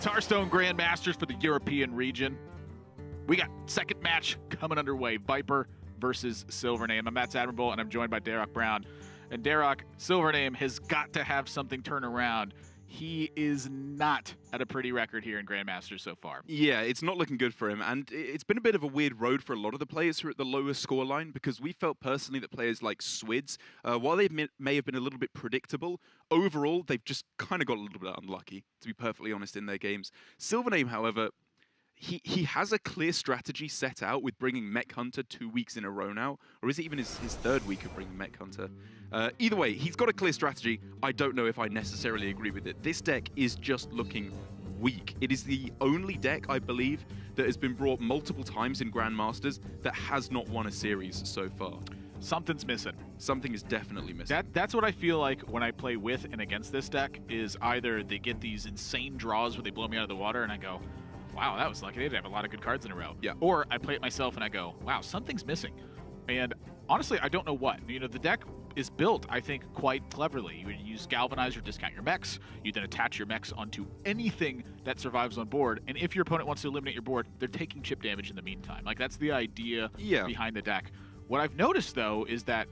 Tarstone Grandmasters for the European region. We got second match coming underway. Viper versus Silvername. I'm Matt Admirable, and I'm joined by Darroch Brown. And Darroch, Silvername has got to have something turn around. He is not at a pretty record here in Grandmasters so far. Yeah, it's not looking good for him, and it's been a bit of a weird road for a lot of the players who are at the lowest scoreline, because we felt personally that players like Swids, while they may have been a little bit predictable, overall they've just kind of got a little bit unlucky, to be perfectly honest, in their games. Silvername, however, he has a clear strategy set out with bringing Mech Hunter 2 weeks in a row now, or is it even his third week of bringing Mech Hunter? Either way, he's got a clear strategy. I don't know if I necessarily agree with it. This deck is just looking weak. It is the only deck, I believe, that has been brought multiple times in Grandmasters that has not won a series so far. Something's missing. Something is definitely missing. That's what I feel like when I play with and against this deck, is either they get these insane draws where they blow me out of the water and I go, wow, that was lucky. They did have a lot of good cards in a row. Yeah. Or I play it myself and I go, wow, something's missing. And honestly, I don't know what. You know, the deck is built, I think, quite cleverly. You use Galvanize or discount your mechs. You then attach your mechs onto anything that survives on board. And if your opponent wants to eliminate your board, they're taking chip damage in the meantime. Like, that's the idea behind the deck. What I've noticed, though, is that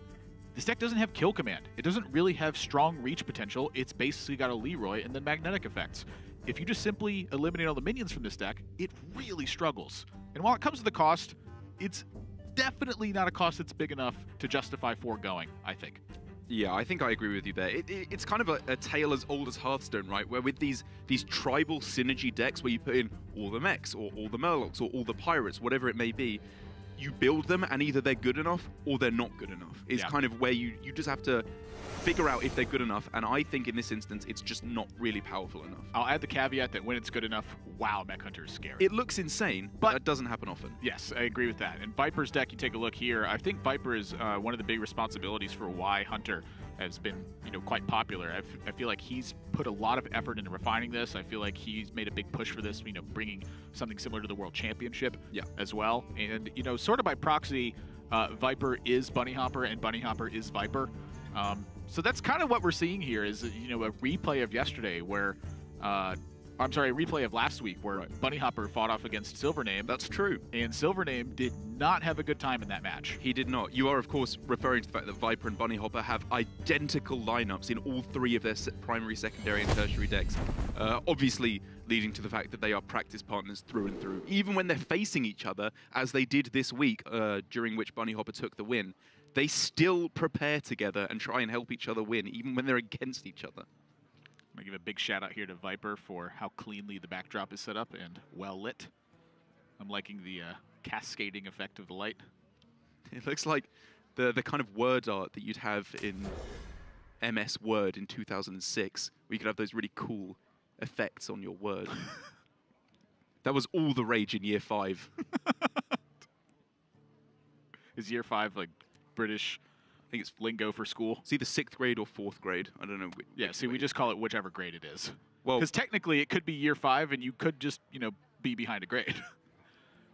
this deck doesn't have kill command. It doesn't really have strong reach potential. It's basically got a Leroy and then magnetic effects. If you just simply eliminate all the minions from this deck, it really struggles. And while it comes to the cost, it's definitely not a cost that's big enough to justify foregoing, I think. Yeah, I think I agree with you there. It's kind of a tale as old as Hearthstone, right? Where with these tribal synergy decks where you put in all the mechs, or all the Murlocs, or all the pirates, whatever it may be, you build them and either they're good enough or they're not good enough. It's kind of where you just have to figure out if they're good enough, and I think in this instance it's just not really powerful enough. I'll add the caveat that when it's good enough, wow, Mech Hunter is scary. It looks insane, but that doesn't happen often. Yes, I agree with that. And Viper's deck, you take a look here, I think Viper is one of the big responsibilities for why Hunter has been, quite popular. I feel like he's put a lot of effort into refining this. I feel like he's made a big push for this, bringing something similar to the World Championship as well. And, sort of by proxy, Viper is Bunny Hopper and Bunny Hopper is Viper. So that's kind of what we're seeing here is, a replay of yesterday where, I'm sorry, a replay of last week where Bunny Hopper fought off against Silvername. That's true. And Silvername did not have a good time in that match. He did not. You are, of course, referring to the fact that Viper and Bunny Hopper have identical lineups in all three of their primary, secondary, and tertiary decks. Obviously, leading to the fact that they are practice partners through and through. Even when they're facing each other, as they did this week, during which Bunny Hopper took the win, they still prepare together and try and help each other win, even when they're against each other. I'm going to give a big shout out here to Viper for how cleanly the backdrop is set up and well lit. I'm liking the cascading effect of the light. It looks like the kind of word art that you'd have in MS Word in 2006, where you could have those really cool effects on your word. That was all the rage in year 5. Is year 5 like British? I think it's lingo for school. It's either 6th grade or 4th grade. I don't know. Yeah, see, we just call it whichever grade it is. Well, because technically it could be year 5 and you could just, be behind a grade.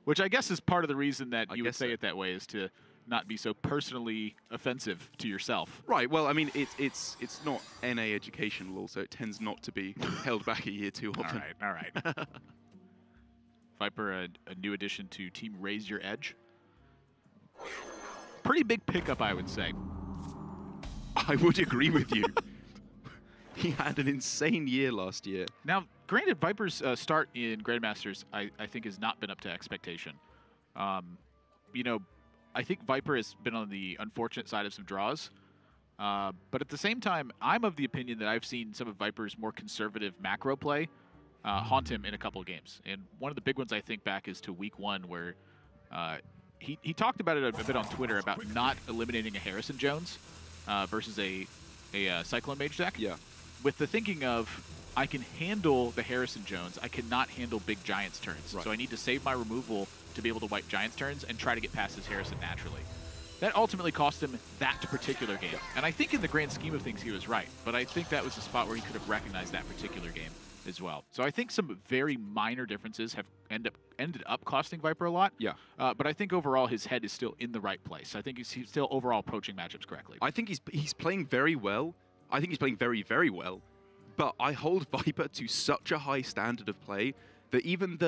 Which I guess is part of the reason that you would say it that way, is to not be so personally offensive to yourself. Right. Well, I mean, it's not NA education law, so it tends not to be held back a year too often. All right. Viper, a new addition to Team Raise Your Edge. Pretty big pickup, I would say. I would agree with you. He had an insane year last year. Now, granted, Viper's start in Grandmasters, I think, has not been up to expectation. I think Viper has been on the unfortunate side of some draws. But at the same time, I'm of the opinion that I've seen some of Viper's more conservative macro play haunt him in a couple of games. And one of the big ones I think back is to week 1, where he talked about it a bit on Twitter about not eliminating a Harrison Jones versus a Cyclone Mage deck. Yeah. With the thinking of, I can handle the Harrison Jones, I cannot handle big Giants turns. Right. So I need to save my removal to be able to wipe Giants turns and try to get past his Harrison naturally. That ultimately cost him that particular game. And I think in the grand scheme of things he was right, but I think that was a spot where he could have recognized that particular game as well. So I think some very minor differences have ended up costing Viper a lot. Yeah. But I think overall his head is still in the right place. I think he's still overall approaching matchups correctly. I think he's playing very well. I think he's playing very, very well. but I hold Viper to such a high standard of play that even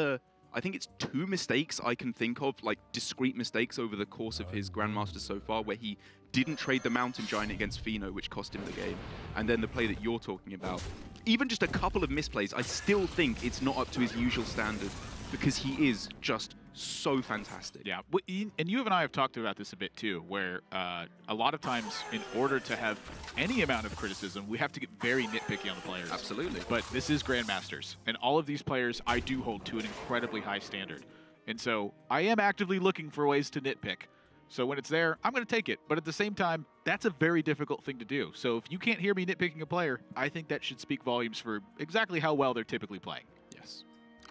I think it's 2 mistakes I can think of, like discrete mistakes over the course of his Grandmaster so far, where he didn't trade the Mountain Giant against Fino, which cost him the game, and then the play that you're talking about. Even just a couple of misplays, I still think it's not up to his usual standard, because he is just so fantastic. Yeah, and you and I have talked about this a bit too, where a lot of times in order to have any amount of criticism, we have to get very nitpicky on the players. Absolutely. But this is Grandmasters, and all of these players I do hold to an incredibly high standard. And so I am actively looking for ways to nitpick. So when it's there, I'm going to take it. But at the same time, that's a very difficult thing to do. So if you can't hear me nitpicking a player, I think that should speak volumes for exactly how well they're typically playing. Yes,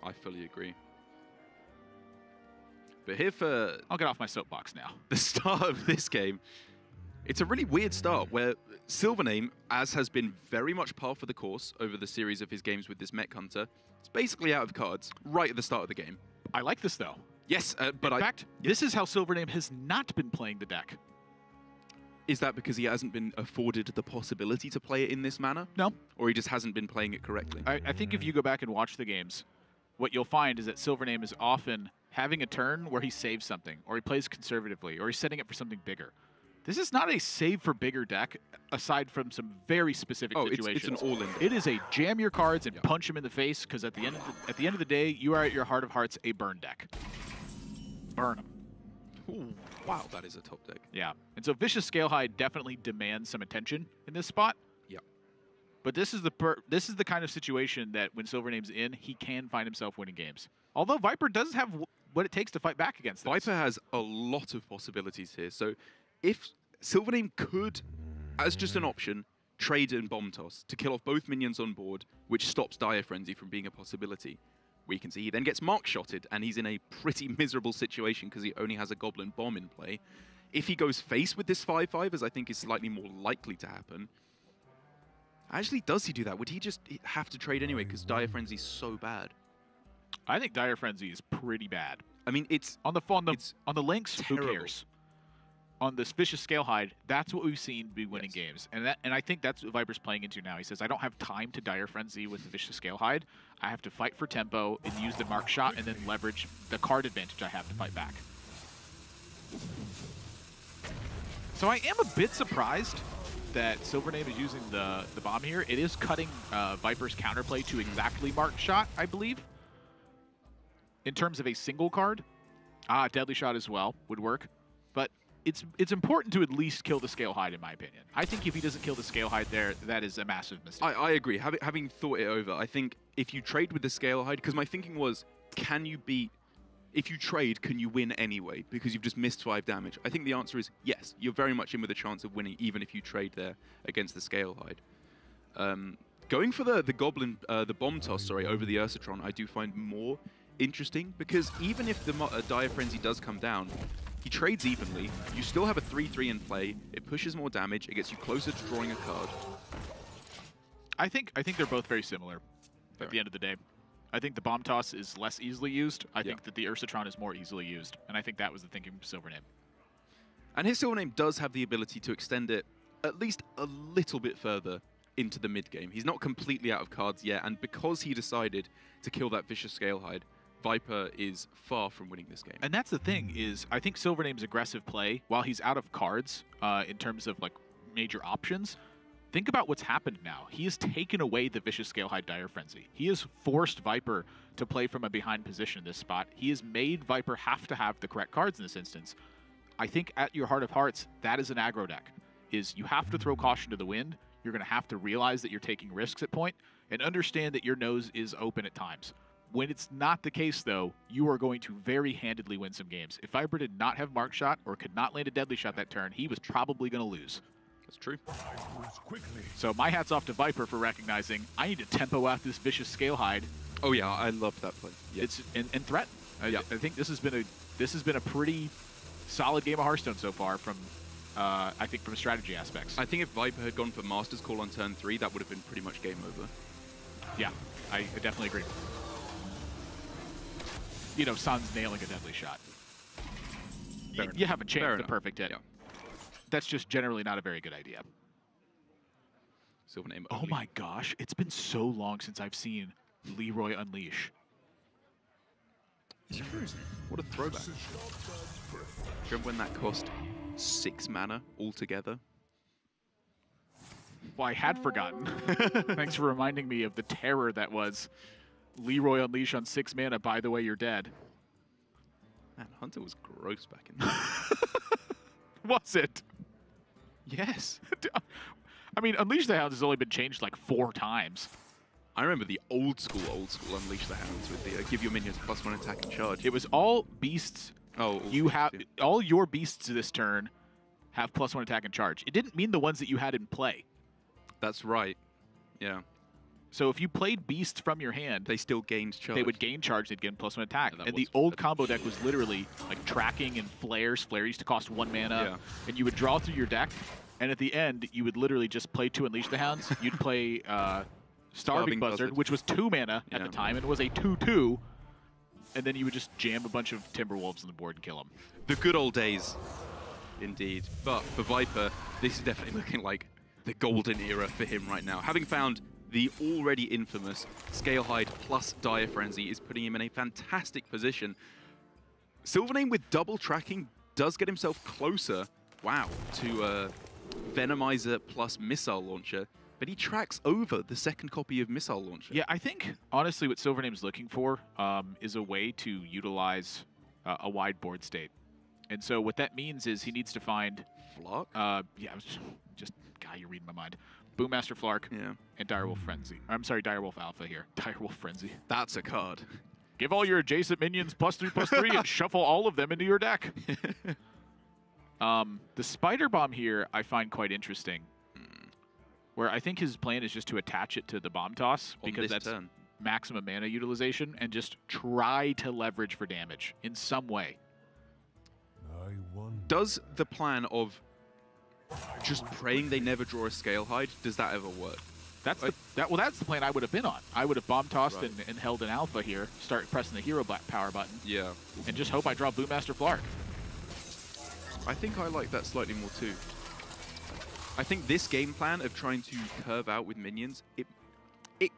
I fully agree. But here for I'll get off my soapbox now. The start of this game, it's a really weird start where Silvername, as has been very much par for the course over the series of his games with this Mech Hunter, is basically out of cards right at the start of the game. I like this though. Yes, but in fact, this is how Silvername has not been playing the deck. Is that because he hasn't been afforded the possibility to play it in this manner? No. Or he just hasn't been playing it correctly? I think if you go back and watch the games, what you'll find is that Silvername is often having a turn where he saves something, or he plays conservatively, or he's setting up for something bigger. This is not a save for bigger deck, aside from some very specific situations. It's an all-in. It is a jam your cards and punch them in the face, because at the end of the day, you are at your heart of hearts a burn deck. Burn them. Ooh, wow, that is a top deck. Yeah, and so Vicious Scalehide definitely demands some attention in this spot. Yeah. But this is the kind of situation that when Silvername's in, he can find himself winning games. Although Viper does have what it takes to fight back against this. Viper has a lot of possibilities here. So if Silvername could, as just an option, trade in Bomb Toss to kill off both minions on board, which stops Dire Frenzy from being a possibility, we can see he then gets mark-shotted, and he's in a pretty miserable situation because he only has a Goblin Bomb in play. If he goes face with this 5/5, as I think is slightly more likely to happen, actually, does he do that? Would he just have to trade anyway because Dire Frenzy's so bad? I think Dire Frenzy is pretty bad. I mean, it's on the links. terrible. Who cares? On this Vicious Scalehide, that's what we've seen be winning games, and I think that's what Viper's playing into now. He says, I don't have time to Dire Frenzy with the Vicious Scalehide. I have to fight for tempo and use the mark shot, and then leverage the card advantage I have to fight back. So I am a bit surprised that Silvername is using the bomb here. It is cutting Viper's counterplay to exactly mark shot, I believe. In terms of a single card, Deadly Shot as well would work, but it's important to at least kill the Scalehide, in my opinion. I think if he doesn't kill the Scalehide there, that is a massive mistake. I agree. Having thought it over, I think if you trade with the Scalehide, because my thinking was, can you beat... If you trade, can you win anyway? Because you've just missed 5 damage. I think the answer is yes. You're very much in with a chance of winning, even if you trade there against the Scalehide. Going for the Bomb Toss, over the Ursatron, I do find more interesting, because even if the Dire Frenzy does come down, he trades evenly. You still have a 3/3 in play. It pushes more damage. It gets you closer to drawing a card. I think they're both very similar at the end of the day. I think the Bomb Toss is less easily used. I think that the Ursatron is more easily used, and I think that was the thinking of Silvername. And his Silvername does have the ability to extend it at least a little bit further into the mid-game. He's not completely out of cards yet, and because he decided to kill that Vicious Scalehide, Viper is far from winning this game. And that's the thing, is I think Silvername's aggressive play, while he's out of cards in terms of like major options, think about what's happened now. He has taken away the Vicious Scalehide Dire Frenzy. He has forced Viper to play from a behind position in this spot. He has made Viper have to have the correct cards in this instance. I think at your heart of hearts, that is an aggro deck. Is you have to throw caution to the wind. You're going to have to realize that you're taking risks at point and understand that your nose is open at times. When it's not the case, though, you are going to very handedly win some games. If Viper did not have Mark Shot or could not land a Deadly Shot that turn, he was probably going to lose. That's true. So my hat's off to Viper for recognizing I need to tempo out this Vicious Scalehide. Oh yeah, I love that play. Yeah. It's and threaten. I think this has been a pretty solid game of Hearthstone so far from I think from strategy aspects. I think if Viper had gone for Master's Call on turn 3, that would have been pretty much game over. Yeah, I definitely agree. You know, Sun's nailing a Deadly Shot. You haven't changed the perfect hit. Yeah. That's just generally not a very good idea. Silvername Oh only. my gosh, it's been so long since I've seen Leroy unleash. It's true. What a throwback. Do you remember when that cost 6 mana altogether? Well, I had forgotten. Thanks for reminding me of the terror that was Leroy unleash on 6 mana. By the way, you're dead. Man, Hunter was gross back in there. Was it? Yes. I mean, Unleash the Hounds has only been changed like 4 times. I remember the old school Unleash the Hounds with the give your minions +1 attack and charge. It was all beasts. Oh, You have all your beasts this turn have +1 attack and charge. It didn't mean the ones that you had in play. That's right. Yeah. So if you played beasts from your hand, They still gained charge. they would gain charge. They'd gain +1 attack. Yeah, that And the was old good. combo deck was literally like tracking and flares. Flare used to cost 1 mana, Yeah. and you would draw through your deck. And at the end, you would literally just play 2 Unleash the Hounds. You'd play Starving Buzzard, which was 2 mana at the Yeah. time, and it was a 2/2. And then you would just jam a bunch of Timberwolves on the board and kill them. The good old days, indeed. But for Viper, this is definitely looking like the golden era for him right now. Having found the already infamous Scalehide plus Dire Frenzy is putting him in a fantastic position. Silvername with double tracking does get himself closer, wow, to Venomizer plus Missile Launcher, but he tracks over the second copy of Missile Launcher. Yeah, I think, honestly, what Silvername's looking for is a way to utilize a wide board state. And so what that means is he needs to find, Flark? yeah, just, guy, you're reading my mind. Boommaster Flark Yeah. and Direwolf Frenzy. I'm sorry, Direwolf Alpha here. Direwolf Frenzy. That's a card. Give all your adjacent minions +3/+3 and shuffle all of them into your deck. The Spider Bomb here I find quite interesting. Where I think his plan is just to attach it to the Bomb Toss On because this that's turn. maximum mana utilization and just try to leverage for damage in some way. Does the plan of just praying they never draw a Scalehide, does that ever work? That's that's the plan I would have been on. I would have bomb tossed Right. and held an alpha here, start pressing the hero power button, Yeah. and just hope I draw Boommaster Flark. I think I like that slightly more too. I think this game plan of trying to curve out with minions, it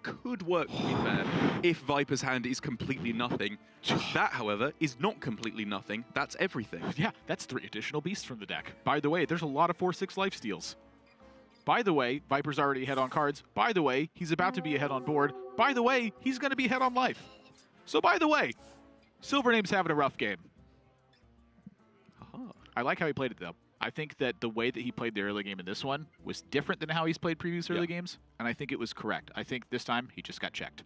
could work, to be fair, if Viper's hand is completely nothing. That, however, is not completely nothing. That's everything. Yeah, that's 3 additional beasts from the deck. By the way, there's a lot of 4/6 lifesteals. By the way, Viper's already ahead on cards. By the way, he's about to be ahead on board. By the way, he's going to be ahead on life. So by the way, Silvername's having a rough game. Aha. I like how he played it, though. I think that the way that he played the early game in this one was different than how he's played previous early games, and I think it was correct. I think this time he just got checked.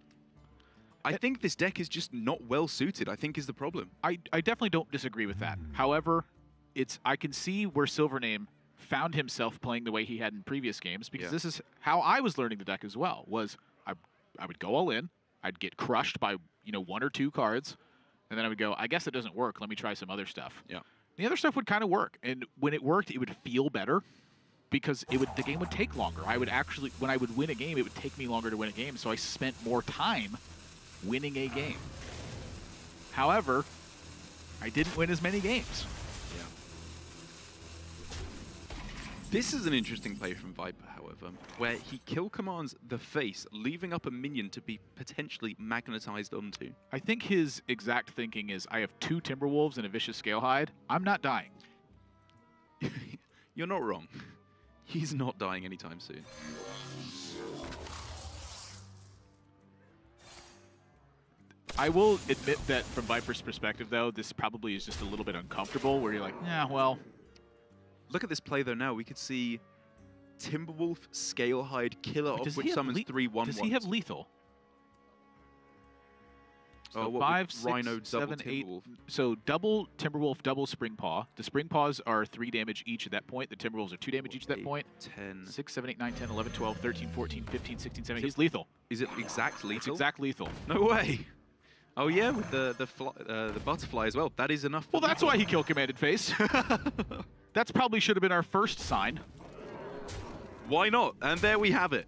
I think this deck is just not well suited, I think is the problem. I definitely don't disagree with that. However, I can see where Silvername found himself playing the way he had in previous games, because Yeah. this is how I was learning the deck as well. Was I would go all in, I'd get crushed by 1 or 2 cards, and then I would go, I guess it doesn't work. Let me try some other stuff. Yeah. The other stuff would kind of work, and when it worked, it would feel better because the game would take longer. When I would win a game, it would take me longer to win a game, so I spent more time winning a game. However, I didn't win as many games. Yeah. This is an interesting play from Viper, however, where he kill commands the face, leaving up a minion to be potentially magnetized onto. I think his exact thinking is, I have 2 Timberwolves and a Vicious Scalehide. I'm not dying. You're not wrong. He's not dying anytime soon. I will admit that from Viper's perspective, though, this probably is just a little bit uncomfortable, where you're like, yeah, well... Look at this play, though, now. We could see Timberwolf, Scalehide, Killer Does Off, he which have summons 3/1/1s. Does he have lethal? So what, 5, with 6, Rhino, double 7, 8. Timberwolf? So double Timberwolf, double Spring Paw. The Spring Paws are 3 damage each at that point. The Timberwolves are 2 damage each at that 8, point. 10. 6, 7, 8, 9, 10, 11, 12, 13, 14, 15, 16, 17. He's lethal. Is it exact lethal? It's exact lethal. No way. Oh yeah, with the butterfly as well. That is enough. Well, that's why he killed Commanded Face. That's probably should have been our first sign. Why not? And there we have it.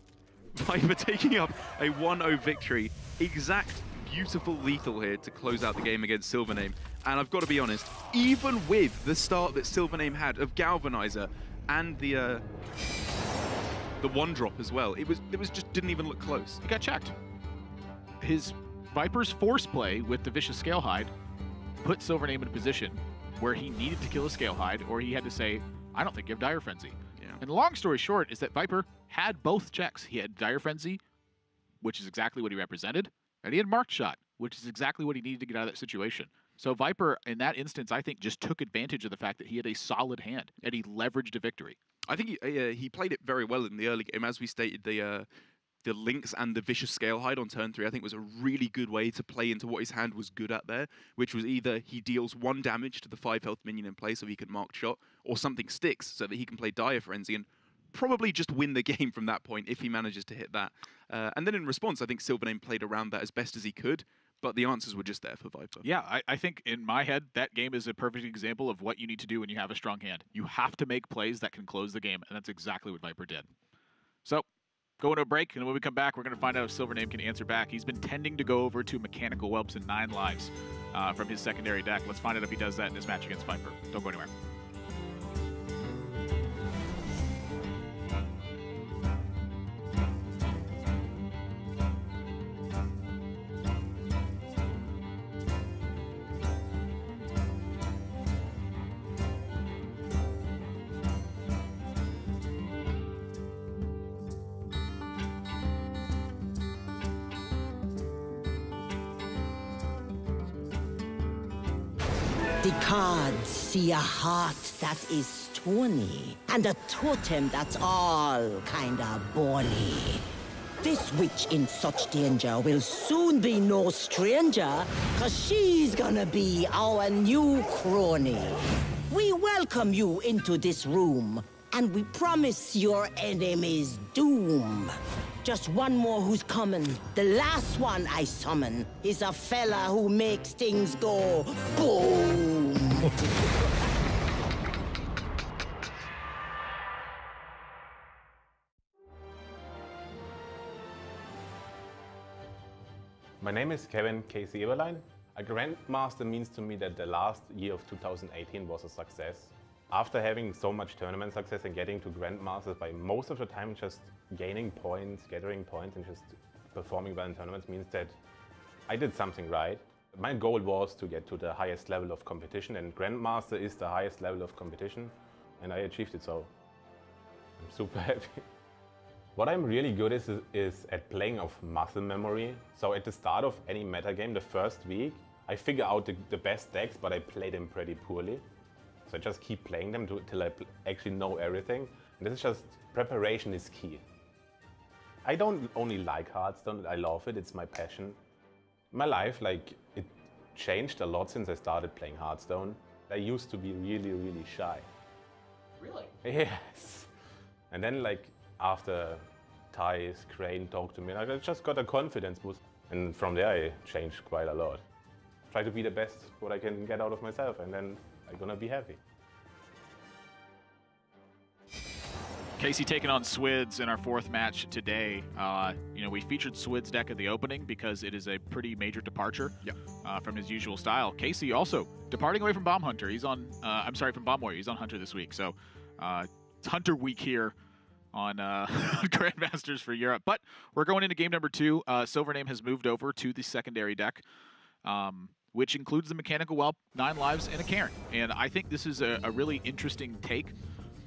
Viper taking up a 1-0 victory. Exact, beautiful lethal here to close out the game against Silvername. And I've got to be honest, even with the start that Silvername had of Galvanizer and the The one drop as well. It was just didn't even look close. He got checked. His Viper's force play with the Vicious Scalehide put Silvername in a position where he needed to kill a Scalehide, or he had to say, I don't think you have Dire Frenzy. Yeah. And the long story short is that Viper had both checks. He had Dire Frenzy, which is exactly what he represented, and he had Marked Shot, which is exactly what he needed to get out of that situation. So Viper, in that instance, I think just took advantage of the fact that he had a solid hand, and he leveraged a victory. I think he played it very well in the early game. As we stated, the Lynx and the Vicious Scalehide on turn 3, I think was a really good way to play into what his hand was good at there, which was either he deals 1 damage to the 5 health minion in play so he can Marked Shot, or something sticks so that he can play Dire Frenzy and probably just win the game from that point if he manages to hit that. And then in response, I think Silvername played around that as best as he could, but the answers were just there for Viper. Yeah, I think in my head, that game is a perfect example of what you need to do when you have a strong hand. You have to make plays that can close the game, and that's exactly what Viper did. So, going to a break, and when we come back, we're going to find out if Silvername can answer back. He's been tending to go over to Mechanical Whelps and 9 lives from his secondary deck. Let's find out if he does that in this match against Viper. Don't go anywhere. The cards see a heart that is stony, and a totem that's all kinda bony. This witch in such danger will soon be no stranger, 'cause she's gonna be our new crony. We welcome you into this room, and we promise your enemies doom. Just one more who's coming. The last one I summon is a fella who makes things go boom. My name is Kevin Casey Eberlein. A Grandmaster means to me that the last year of 2018 was a success. After having so much tournament success and getting to Grandmasters by most of the time just gaining points, gathering points and just performing well in tournaments means that I did something right. My goal was to get to the highest level of competition, and Grandmaster is the highest level of competition, and I achieved it, so I'm super happy. What I'm really good is at playing of muscle memory. So at the start of any meta game, the first week, I figure out the best decks, but I play them pretty poorly. So I just keep playing them till I actually know everything. And this is just, preparation is key. I don't only like Hearthstone, I love it, it's my passion. My life, it changed a lot since I started playing Hearthstone. I used to be really, really shy. Really? Yes. And then after Thais, Crane talked to me, I just got a confidence boost. And from there I changed quite a lot. Try to be the best what I can get out of myself, and then I'm gonna be happy. Casey taking on Swids in our 4th match today. We featured Swids' deck at the opening because it is a pretty major departure from his usual style. Casey also departing away from Bomb Hunter. He's on, from Bomb Warrior. He's on Hunter this week. So it's Hunter week here on Grandmasters for Europe. But we're going into game number 2. Silvername has moved over to the secondary deck, which includes the Mechanical Whelp, 9 lives, and a Cairn. And I think this is a really interesting take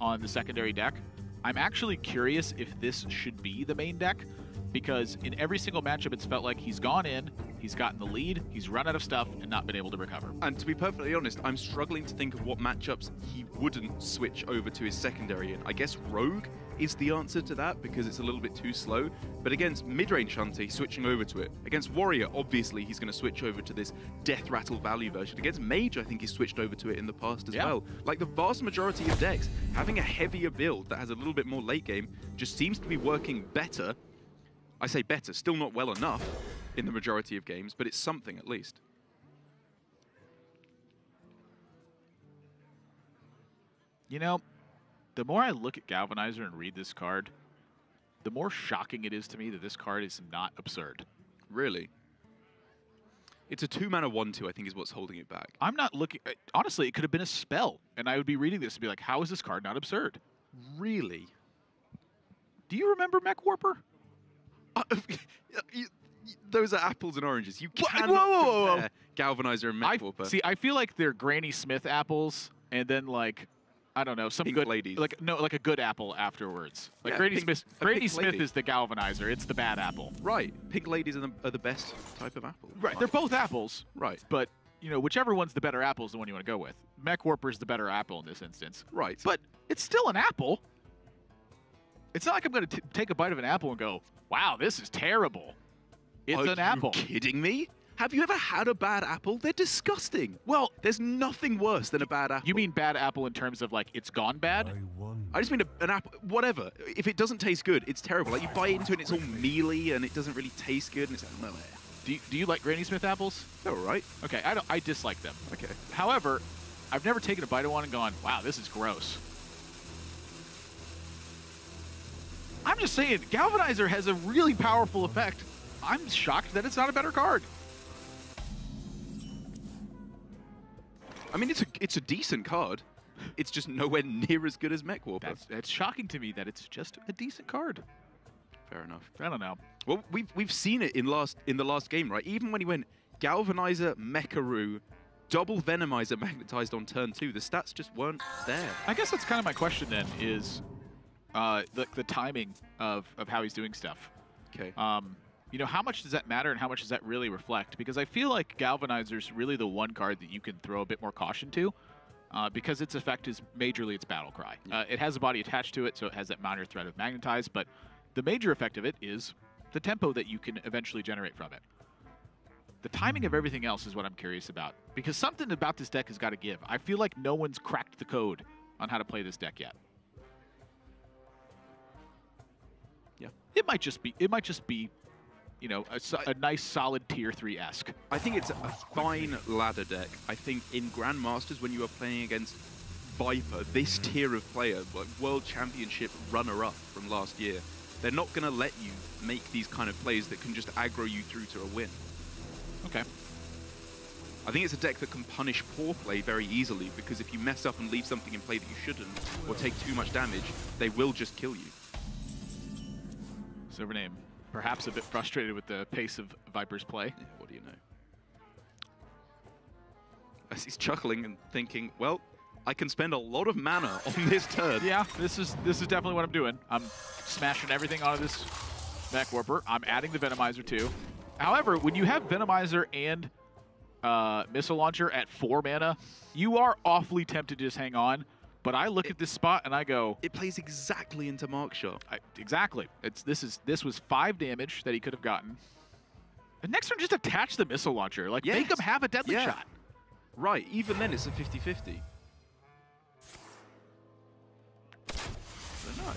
on the secondary deck. I'm actually curious if this should be the main deck, because in every single matchup it's felt like he's gone in, he's gotten the lead, he's run out of stuff, and not been able to recover. And to be perfectly honest, I'm struggling to think of what matchups he wouldn't switch over to his secondary in. I guess Rogue is the answer to that because it's a little bit too slow. But against mid-range Hunter, he's switching over to it. Against Warrior, obviously, he's going to switch over to this Death Rattle value version. Against Mage, I think he's switched over to it in the past as well. Like the vast majority of decks, having a heavier build that has a little bit more late game just seems to be working better. I say better, still not well enough in the majority of games, but it's something at least. You know, the more I look at Galvanizer and read this card, the more shocking it is to me that this card is not absurd. Really? It's a 2-mana 1/2, I think, is what's holding it back. I'm not looking... Honestly, it could have been a spell, and I would be reading this and be like, how is this card not absurd? Really? Do you remember Mech Warper? Those are apples and oranges. You Whoa, cannot whoa. compare Galvanizer and Mech Warper. See, I feel like they're Granny Smith apples, and then like, I don't know, some Pink good ladies. like a good apple afterwards. Like Yeah, Granny pink- Smith. a Granny pink Smith lady. is the Galvanizer. It's the bad apple. Right. Pink ladies are the best type of apple. Right. They're both apples. Right. But you know, whichever one's the better apple is the one you want to go with. Mech Warper's the better apple in this instance. Right. But it's still an apple. It's not like I'm going to take a bite of an apple and go, "Wow, this is terrible." It's Are an apple. you kidding me? Have you ever had a bad apple? They're disgusting. Well, There's nothing worse than a bad apple. you mean bad apple in terms of like it's gone bad? I just mean an apple. Whatever. If it doesn't taste good, it's terrible. Like you bite into it, and it's all mealy, and it doesn't really taste good, and it's like, no. Do you like Granny Smith apples? They're all right. Okay, I dislike them. Okay. However, I've never taken a bite of one and gone, "Wow, this is gross." I'm just saying, Galvanizer has a really powerful effect. I'm shocked that it's not a better card. I mean, it's a decent card. It's just nowhere near as good as Mech Warper. That's shocking to me that it's just a decent card. Fair enough. I don't know. Well, we've seen it in the last game, right? Even when he went Galvanizer, Mecharoo, double Venomizer magnetized on turn 2, the stats just weren't there. I guess that's kind of my question then is the timing of how he's doing stuff. Okay. You know, how much does that matter and how much does that really reflect? Because I feel like Galvanizer's really the one card that you can throw a bit more caution to because its effect is majorly its Battle Cry. It has a body attached to it, so it has that minor threat of Magnetize, but the major effect of it is the tempo that you can eventually generate from it. The timing of everything else is what I'm curious about, because something about this deck has got to give. I feel like no one's cracked the code on how to play this deck yet. Yeah. It might just be, you know, a nice solid tier 3-esque. I think it's a fine ladder deck. I think in Grandmasters, when you are playing against Viper, this tier of player, like World Championship runner-up from last year, they're not going to let you make these kind of plays that can just aggro you through to a win. Okay. I think it's a deck that can punish poor play very easily, because if you mess up and leave something in play that you shouldn't, or take too much damage, they will just kill you. Silvername, perhaps a bit frustrated with the pace of Viper's play. Yeah, what do you know? As he's chuckling and thinking, well, I can spend a lot of mana on this turn. Yeah, this is definitely what I'm doing. I'm smashing everything onto this Mech Warper. I'm adding the Venomizer too. However, when you have Venomizer and Missile Launcher at 4 mana, you are awfully tempted to just hang on. But I look at this spot and I go, It plays exactly into Mark Shot. exactly. This was 5 damage that he could have gotten. And next turn, just attach the Missile Launcher. Like, make him have a deadly Yeah. shot. Right, even then it's a 50-50. No,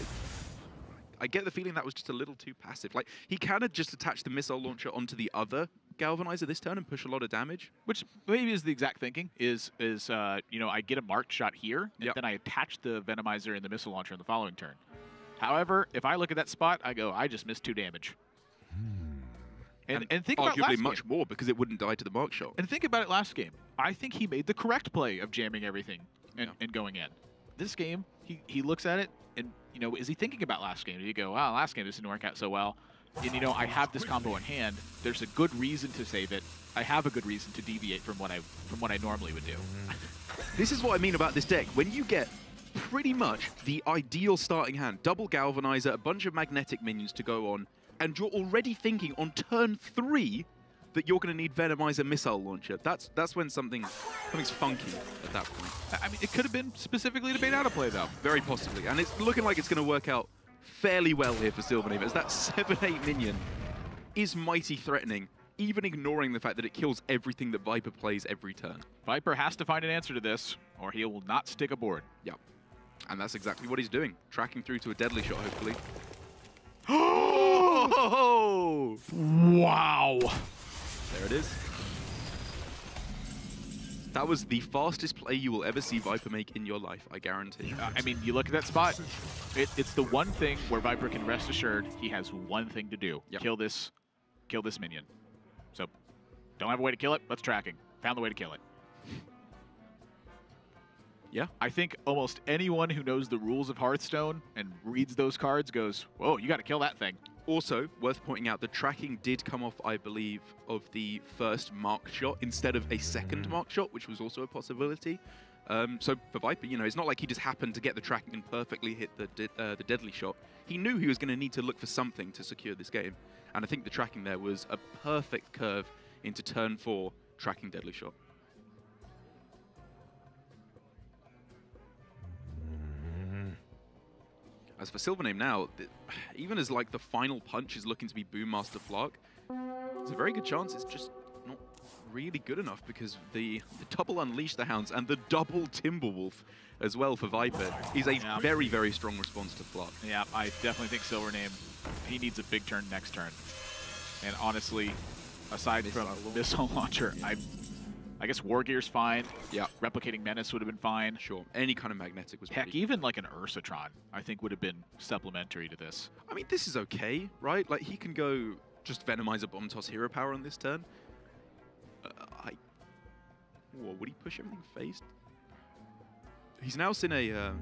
I get the feeling that was just a little too passive. Like, he can have just attached the Missile Launcher onto the other Galvanizer this turn and push a lot of damage. Which maybe is the exact thinking, is you know, I get a marked shot here, and Yep. then I attach the Venomizer and the Missile Launcher in the following turn. However, if I look at that spot, I go, I just missed 2 damage. And think about arguably last much game. more, because it wouldn't die to the Mark Shot. And think about it last game. I think he made the correct play of jamming everything and going in. This game, he looks at it, and, you know, is he thinking about last game? Did he go, wow, last game this didn't work out so well? And, you know, I have this combo in hand. There's a good reason to save it. I have a good reason to deviate from what I normally would do. This is what I mean about this deck. When you get pretty much the ideal starting hand, double Galvanizer, a bunch of magnetic minions to go on, and you're already thinking on turn 3 that you're going to need Venomizer Missile Launcher. That's when something's funky at that point. I mean, it could have been specifically to bait out a play, though. Very possibly. And it's looking like it's going to work out fairly well here for Silvername, as that 7/8 minion is mighty threatening, even ignoring the fact that it kills everything that Viper plays every turn. Viper has to find an answer to this, or he will not stick aboard. Yeah. And that's exactly what he's doing. Tracking through to a deadly shot, hopefully. Oh! Wow! There it is. That was the fastest play you will ever see Viper make in your life, I guarantee. I mean, you look at that spot. It's the one thing where Viper can rest assured he has one thing to do: Yep. kill this minion. So, don't have a way to kill it. Let's tracking. Found the way to kill it. Yeah. I think almost anyone who knows the rules of Hearthstone and reads those cards goes, whoa, you got to kill that thing. Also, worth pointing out, the tracking did come off, I believe, of the first marked shot instead of a second marked shot, which was also a possibility. So for Viper, you know, it's not like he just happened to get the tracking and perfectly hit the deadly shot. He knew he was going to need to look for something to secure this game. And I think the tracking there was a perfect curve into turn 4 tracking deadly shot. As for Silvername now, even as like the final punch is looking to be Boommaster Flark, there's a very good chance it's just not really good enough because the double Unleash the Hounds and the double Timberwolf as well for Viper is a very, very strong response to Flark. Yeah, I definitely think Silvername, he needs a big turn next turn. And honestly, aside from Missile Launcher, I guess War Gear's fine. Yeah. Replicating Menace would have been fine. Sure. Any kind of magnetic was Heck, pretty... even like an Ursatron, I think would have been supplementary to this. I mean, this is okay, right? Like, he can go just Venomize a Bomb Toss Hero Power on this turn. Whoa, would he push everything phased? He's now seen a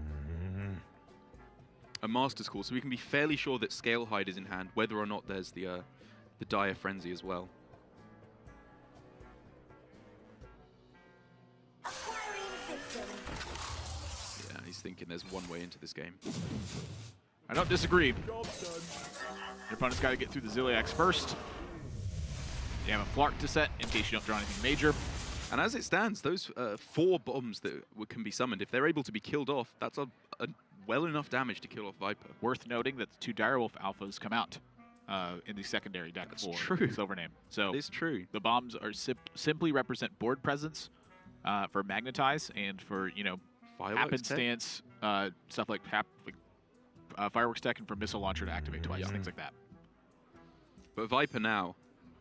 Master's Call, so we can be fairly sure that Scale Hide is in hand, whether or not there's the Dire Frenzy as well. Yeah, he's thinking there's one way into this game. I don't disagree. Your opponent's got to get through the Ziliax first. You have a Flark to set in case you don't draw anything major. And as it stands, those 4 bombs that can be summoned, if they're able to be killed off, that's a well enough damage to kill off Viper. Worth noting that the 2 Direwolf alphas come out in the secondary deck for Silvername. So it's true. The bombs are simply represent board presence for Magnetize and for, you know, happenstance, stuff like Fireworks Tech and for Missile Launcher to activate twice, things like that. But Viper now,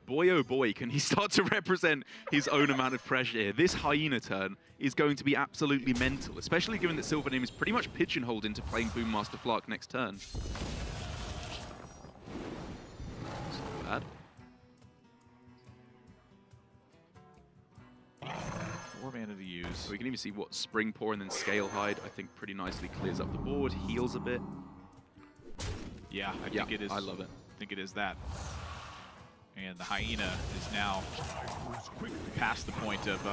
boy oh boy, can he start to represent his own amount of pressure here. This Hyena turn is going to be absolutely mental, especially given that Silvername is pretty much pigeonholed into playing Boommaster Flark next turn. It's not bad. 4 mana to use. So we can even see what Spring Pour and then Scale Hide, I think, pretty nicely clears up the board, heals a bit. Yeah, I think it is. I love it. I think it is that. And the Hyena is now past the point of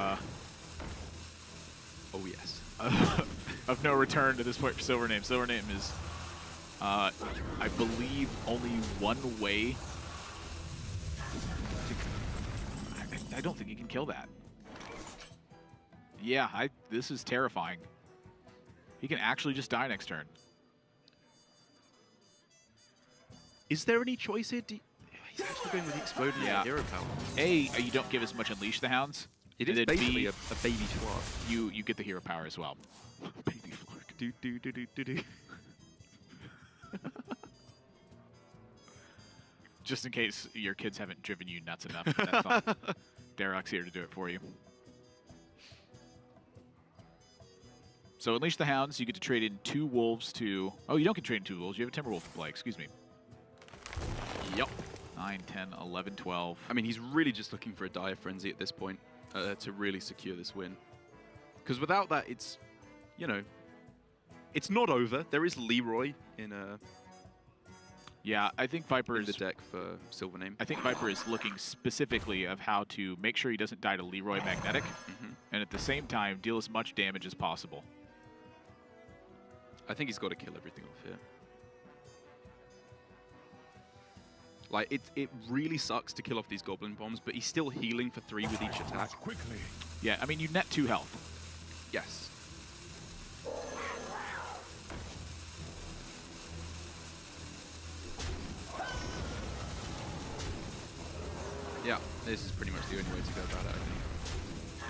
oh yes, of no return to this point for Silvername. Silvername is, I believe, only one way. I don't think he can kill that. Yeah, this is terrifying. He can actually just die next turn. Is there any choice here? He's actually going with the Exploding Hero Power. A, you don't give as much Unleash the Hounds. It is basically a baby Flark. You get the Hero Power as well. Baby Flark. Do do do do do do. Just in case your kids haven't driven you nuts enough. That's fine. Darrock's here to do it for you. So Unleash the Hounds, you get to trade in 2 wolves to... Oh, you don't get to trade in 2 wolves. You have a Timberwolf to play. Excuse me. Yep. 9, 10, 11, 12. I mean, he's really just looking for a Dire Frenzy at this point to really secure this win. Because without that, it's, you know, it's not over. There is Leroy in yeah, I think Viper is the deck for Silvername. I think Viper is looking specifically of how to make sure he doesn't die to Leroy Magnetic, and at the same time deal as much damage as possible. I think he's got to kill everything off here. Like, it really sucks to kill off these Goblin Bombs, but he's still healing for 3 with each attack. Yeah, I mean, you net 2 health. Yes. Yeah, this is pretty much the only way to go about it, I think.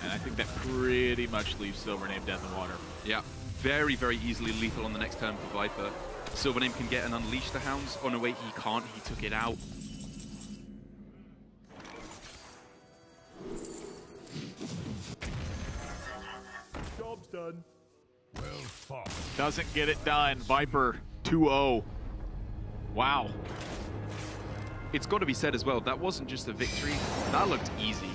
And I think that pretty much leaves Silvername dead in the water. Yeah, very, very easily lethal on the next turn for Viper. Silvername can get an Unleash the Hounds. Oh no, wait, he can't. He took it out. Job's done. Well fought. Doesn't get it done. Viper 2-0. Wow. It's got to be said as well, that wasn't just a victory. That looked easy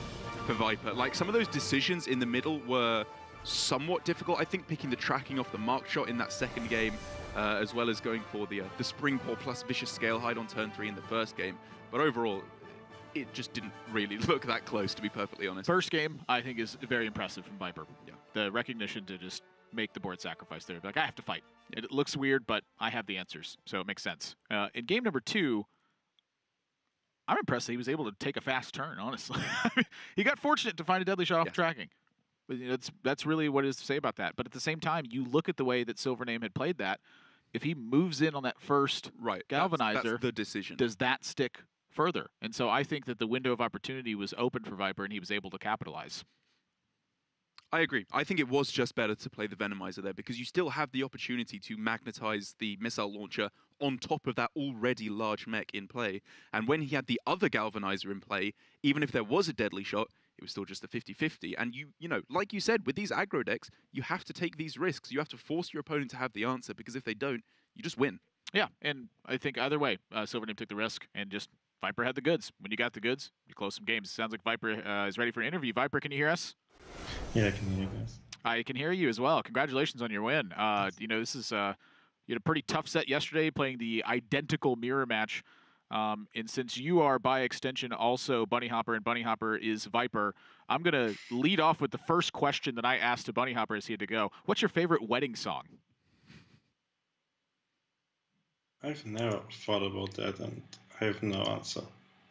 for Viper. Like, some of those decisions in the middle were somewhat difficult. I think picking the tracking off the mark shot in that second game, as well as going for the spring pour plus vicious scale hide on turn 3 in the first game. But overall, it just didn't really look that close, to be perfectly honest. First game, I think, is very impressive from Viper. Yeah. The recognition to just make the board sacrifice there. Like, I have to fight. It looks weird, but I have the answers, so it makes sense. In game number 2, I'm impressed that he was able to take a fast turn, honestly. He got fortunate to find a deadly shot off tracking. But, you know, that's really what it is to say about that. But at the same time, you look at the way that Silvername had played that. If he moves in on that first galvanizer, that's the decision. Does that stick further? And so I think that the window of opportunity was open for Viper, and he was able to capitalize. I agree. I think it was just better to play the Venomizer there because you still have the opportunity to magnetize the missile launcher on top of that already large mech in play. And when he had the other Galvanizer in play, even if there was a deadly shot, it was still just a 50-50. And you know, like you said, with these aggro decks, you have to take these risks. You have to force your opponent to have the answer because if they don't, you just win. Yeah, and I think either way, Silvername took the risk and just Viper had the goods. When you got the goods, you close some games. Sounds like Viper is ready for an interview. Viper, can you hear us? Yeah, I can hear you guys. I can hear you as well. Congratulations on your win. You know, this is you had a pretty tough set yesterday playing the identical mirror match. And since you are, by extension, also Bunny Hopper and Bunny Hopper is Viper, I'm going to lead off with the first question that I asked to Bunny Hopper as he had to go. What's your favorite wedding song? I've never thought about that, and I have no answer.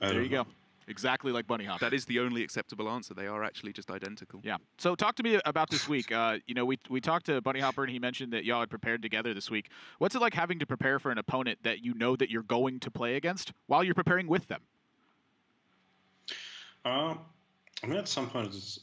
There you go. Exactly like Bunny Hopper. That is the only acceptable answer. They are actually just identical. Yeah. So talk to me about this week. You know, we talked to Bunny Hopper, and he mentioned that y'all had prepared together this week. What's it like having to prepare for an opponent that you know that you're going to play against while you're preparing with them? I mean, at some point, it's,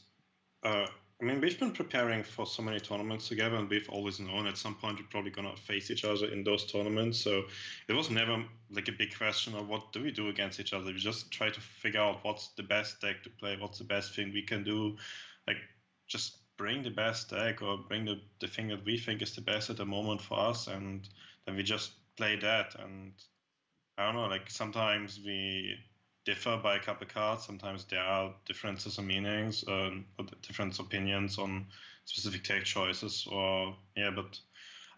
I mean, we've been preparing for so many tournaments together, and we've always known at some point we're probably going to face each other in those tournaments. So it was never like a big question of what do we do against each other. We just try to figure out what's the best deck to play, what's the best thing we can do. Like, just bring the best deck or bring the thing that we think is the best at the moment for us, and then we just play that. And I don't know, like sometimes we differ by a couple of cards. Sometimes there are differences in meanings or different opinions on specific tech choices. Or but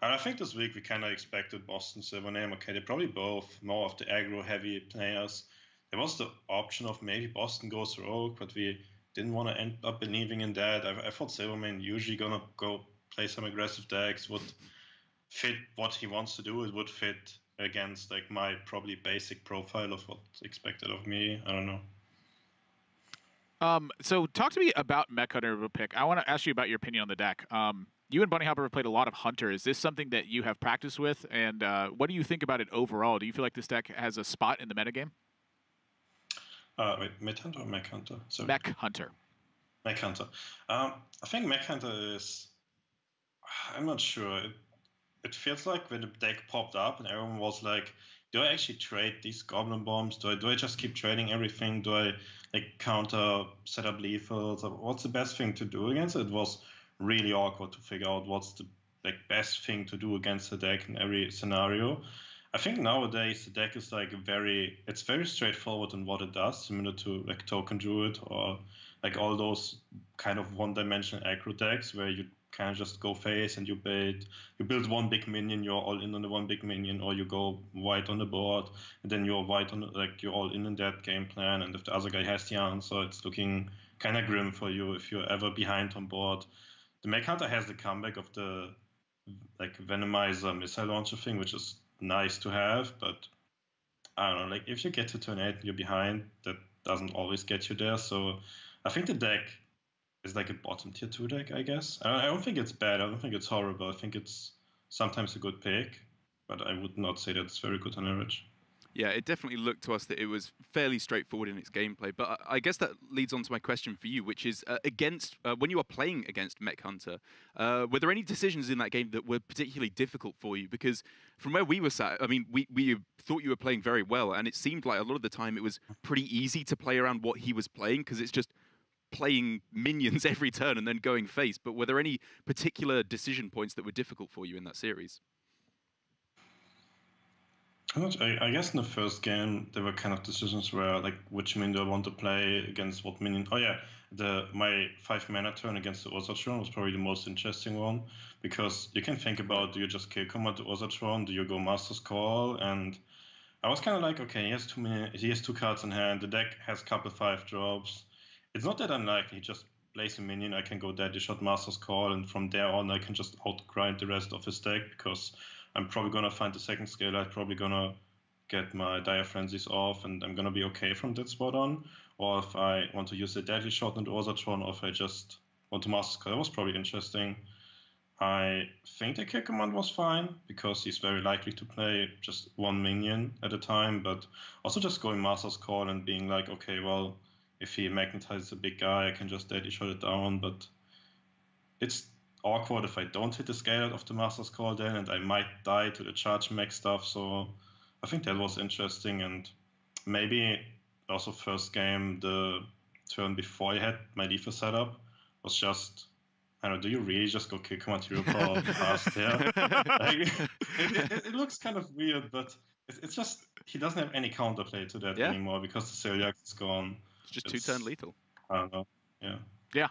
I think this week we kind of expected Boston, Silvername. Okay, they're probably both more of the aggro-heavy players. There was the option of maybe Boston goes rogue, but we didn't want to end up believing in that. I thought Silverman usually gonna go play some aggressive decks, would fit what he wants to do. It would fit against like my probably basic profile of what's expected of me. I don't know. So talk to me about Mech Hunter pick. I want to ask you about your opinion on the deck. You and Bunny Hopper have played a lot of Hunter. Is this something that you have practiced with? And what do you think about it overall? Do you feel like this deck has a spot in the metagame? Wait, Mech Hunter or Mech Hunter? Sorry. Mech Hunter. Mech Hunter. I think Mech Hunter is... I'm not sure. It feels like when the deck popped up and everyone was like, do I actually trade these Goblin Bombs? Do I just keep trading everything? Do I like counter, set up lethals? What's the best thing to do against it? It was really awkward to figure out what's the like best thing to do against the deck in every scenario. I think nowadays the deck is like it's very straightforward in what it does, similar to like Token Druid or like all those kind of one-dimensional aggro decks where you kind of just go face and you build one big minion, you're all in on the one big minion, or you go white on the board and then you're white on you're all in that game plan, and if the other guy has the answer, it's looking kind of grim for you if you're ever behind on board. The Mech Hunter has the comeback of the like Venomizer missile launcher thing, which is nice to have, but I don't know, like if you get to turn 8 and you're behind, that doesn't always get you there. So I think the deck is like a bottom tier 2 deck, I guess. I don't think it's bad. I don't think it's horrible. I think it's sometimes a good pick, but I would not say that it's very good on average. Yeah, it definitely looked to us that it was fairly straightforward in its gameplay. But I guess that leads on to my question for you, which is when you are playing against Mech Hunter, were there any decisions in that game that were particularly difficult for you? Because from where we were sat, I mean, we thought you were playing very well, and it seemed like a lot of the time it was pretty easy to play around what he was playing because it's just playing minions every turn and then going face. But were there any particular decision points that were difficult for you in that series? I guess in the first game there were kind of decisions where like which minion do I want to play against what minion. Oh yeah, my 5-mana turn against the Urzatron was probably the most interesting one, because you can think about, do you just kill command the Urzatron, do you go Master's Call? And I was kind of like, okay, he has 2 cards in hand, the deck has couple 5 drops. It's not that unlikely, he just plays a minion, I can go Deadly Shot, Master's Call, and from there on I can just outgrind the rest of his deck, because I'm probably gonna find the second scale, I'm probably gonna get my Dire Frenzies off, and I'm gonna be okay from that spot on. Or if I want to use the Deadly Shot and the Urzatron, or if I just want to Master Call, that was probably interesting. I think the kill command was fine, because he's very likely to play just 1 minion at a time, but also just going Master's Call and being like, okay, well, if he magnetizes a big guy, I can just Deadly Shot it down, but it's awkward if I don't hit the scale out of the Master's Call then, and I might die to the charge mech stuff, so I think that was interesting. And maybe also first game, the turn before I had my Leafer setup was just, I don't know, do you really just go kill command hero power past there? Like, it looks kind of weird, but it's just, he doesn't have any counterplay to that anymore, because the Celiac is gone. It's just 2-turn lethal. I don't know, yeah. Yeah,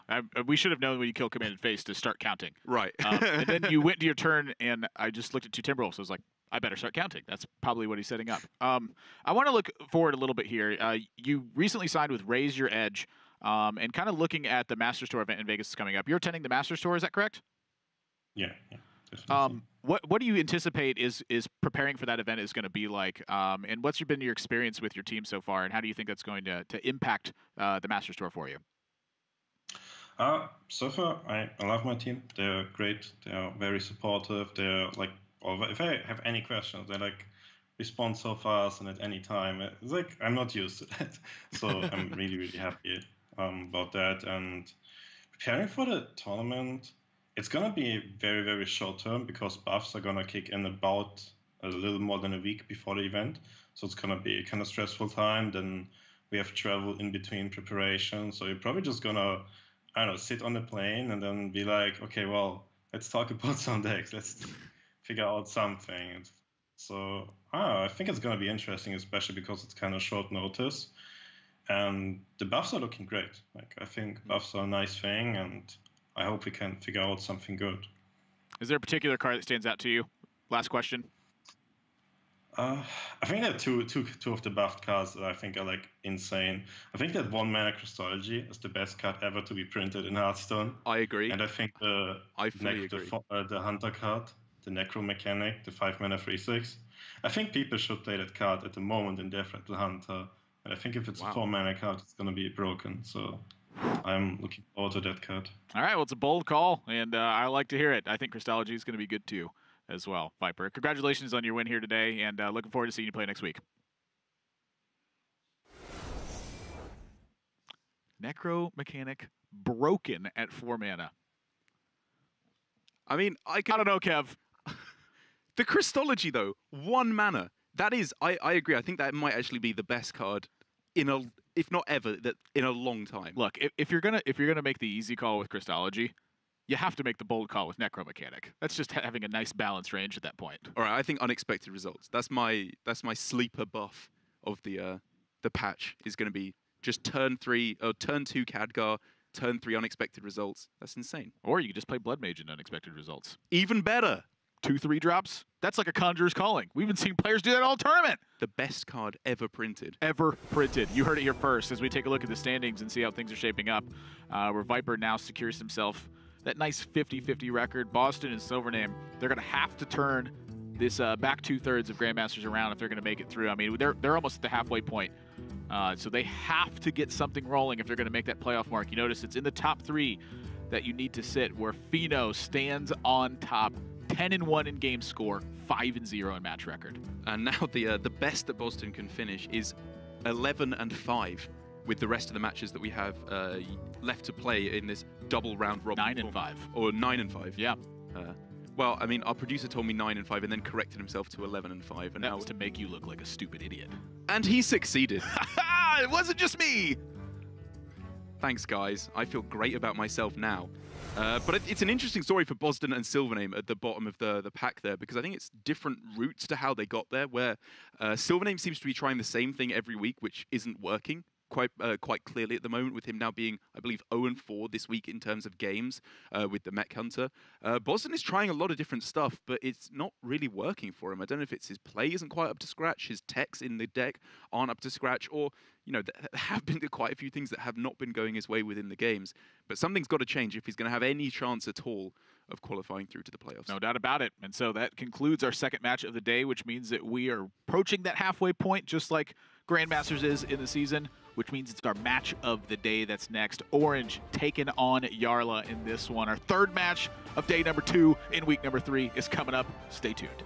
we should have known when you kill Commanded Face to start counting. Right. And then you went to your turn, and I just looked at 2 Timberwolves, so I was like, I better start counting. That's probably what he's setting up. I want to look forward a little bit here. You recently signed with Raise Your Edge, and kind of looking at the Masters Tour event in Vegas is coming up. You're attending the Masters Tour, is that correct? Yeah, definitely. What do you anticipate is preparing for that event is going to be like? And what's been your experience with your team so far, and how do you think that's going to impact the Masters Tour for you? So far, I love my team. They're great. They're very supportive. They're like, if I have any questions, they like respond so fast and at any time. It's like, I'm not used to that. So I'm really, really happy about that. And preparing for the tournament, it's going to be very, very short term, because buffs are going to kick in about a little more than a week before the event. So it's going to be kind of stressful time. Then we have travel in between preparation. So you're probably just going to, I don't know, sit on the plane and then be like, okay, well, let's talk about some decks. Let's figure out something. So I think it's going to be interesting, especially because it's kind of short notice. And the buffs are looking great. Like, I think buffs are a nice thing, and I hope we can figure out something good. Is there a particular card that stands out to you? Last question. I think there are two of the buffed cards that I think are like insane. I think that 1-mana Christology is the best card ever to be printed in Hearthstone. I agree. And I think the Hunter card, the Necro Mechanic, the 5-mana 3/6, I think people should play that card at the moment in Death Rattle Hunter. And I think if it's a 4-mana card, it's going to be broken. So I'm looking forward to that card. All right, well, it's a bold call, and I like to hear it. I think Christology is going to be good too, as well. Viper, congratulations on your win here today, and looking forward to seeing you play next week. Necro Mechanic broken at 4 mana. I mean, I don't know, Kev. The Christology, though, 1 mana. That is, I agree. I think that might actually be the best card in a, if not ever, that in a long time. Look, if you're gonna make the easy call with Christology, you have to make the bold call with Necro Mechanic. That's just having a nice balanced range at that point. All right, I think unexpected results. That's my sleeper buff of the patch is going to be just turn 2 Khadgar, turn 3 unexpected results. That's insane. Or you could just play Blood Mage in unexpected results. Even better. 2/3 drops. That's like a Conjurer's Calling. We've been seeing players do that all tournament. The best card ever printed. Ever printed. You heard it here first as we take a look at the standings and see how things are shaping up. Where Viper now secures himself that nice 50-50 record. Boston and Silvername, they're going to have to turn this back 2/3 of Grandmasters around if they're going to make it through. I mean, they're almost at the halfway point. So they have to get something rolling if they're going to make that playoff mark. You notice it's in the top 3 that you need to sit, where Fino stands on top. 10-1 in game score, 5-0 in match record. And now the best that Boston can finish is 11-5 with the rest of the matches that we have left to play in this double round robin. 9-5. Or 9-5. Yeah. Well, I mean, our producer told me 9-5 and then corrected himself to 11-5. And that was to make you look like a stupid idiot. And he succeeded. It wasn't just me. Thanks, guys. I feel great about myself now. But it's an interesting story for Boston and Silvername at the bottom of the pack there, because I think it's different routes to how they got there, where Silvername seems to be trying the same thing every week, which isn't working. quite clearly at the moment, with him now being, I believe, 0-4 this week in terms of games with the Mech Hunter. Boston is trying a lot of different stuff, but it's not really working for him. I don't know if it's his play isn't quite up to scratch, his techs in the deck aren't up to scratch, or there have been quite a few things that have not been going his way within the games. But something's got to change if he's going to have any chance at all of qualifying through to the playoffs. No doubt about it. And so that concludes our second match of the day, which means that we are approaching that halfway point, just like Grandmasters is in the season, which means it's our match of the day that's next. Orange taking on Jarla in this one. Our third match of day number 2 in week number 3 is coming up. Stay tuned.